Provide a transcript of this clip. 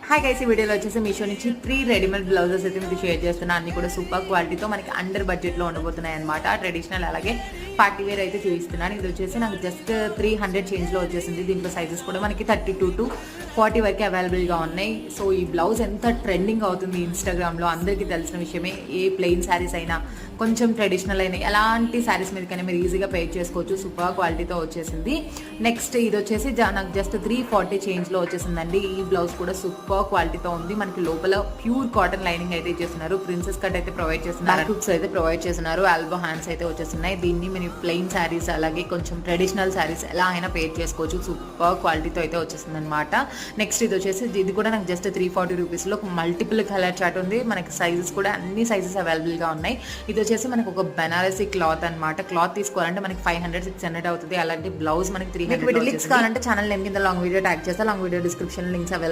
Hi guys, ఈ వీడియోలో వచ్చేసి మీషో నుంచి 3 రెడీమేడ్ బ్లౌజెస్ అయితే మీకు షేర్ చేస్తున్నా. అన్ని కూడా సూపర్ క్వాలిటీతో మనకి అండర్ బడ్జెట్లో ఉండబోతున్నాయి అనమాట. ట్రెడిషనల్ అలాగే పార్టీ వేర్ అయితే చూపిస్తున్నాను. ఇది వచ్చేసి నాకు జస్ట్ 300 చేంజ్లో వచ్చేసింది. దీంట్లో సైజెస్ కూడా మనకి 32 to 40 వరకు అవైలబుల్గా ఉన్నాయి. సో ఈ బ్లౌజ్ ఎంత ట్రెండింగ్ అవుతుంది ఇన్స్టాగ్రామ్లో, అందరికీ తెలిసిన విషయమే. ఏ ప్లెయిన్ శారీస్ అయినా, కొంచెం ట్రెడిషనల్ అయినా, ఎలాంటి శారీస్ మీదకైనా మీరు ఈజీగా పేర్ చేసుకోవచ్చు. సూపర్ క్వాలిటీతో వచ్చేసింది. నెక్స్ట్ ఇది వచ్చేసి నాకు జస్ట్ 340 చేంజ్లో వచ్చేసిందండి. ఈ బ్లౌజ్ కూడా సూపర్ క్వాలిటీతో ఉంది. మనకి లోపల ప్యూర్ కాటన్ లైనింగ్ అయితే ఇచ్చేస్తున్నారు. ప్రిన్సెస్ కట్ అయితే ప్రొవైడ్ చేస్తున్నారు. హుక్స్ అయితే ప్రొవైడ్ చేస్తున్నారు. ఆల్బో హ్యాండ్స్ అయితే వచ్చేస్తున్నాయి. దీన్ని మీరు ప్లెయిన్ శారీస్ అలాగే కొంచెం ట్రెడిషనల్ శారీస్ ఎలా అయినా పేర్ చేసుకోవచ్చు. సూపర్ క్వాలిటీతో అయితే వచ్చేసింది అనమాట. నెక్స్ట్ ఇది వచ్చేసి ఇది కూడా నాకు జస్ట్ 340 రూపీస్లో మల్టిపుల్ కలర్ చార్ట్ ఉంది. మనకి సైజెస్ కూడా అన్ని సైజెస్ అవైలబుల్గా ఉన్నాయి. ఇది వచ్చేసి మనకు ఒక బెనారసీ క్లాత్ అనమాట. క్లాత్ తీసుకోవాలంటే మనకి 500-600 అవుతుంది. అలాంటి బ్లౌజ్ మనకి 300. లింక్స్ కావాలంటే ఛానల్ నేమ్ కింద లాంగ్ వీడియో ట్యాగ్ చేస్తా. Long video description links available.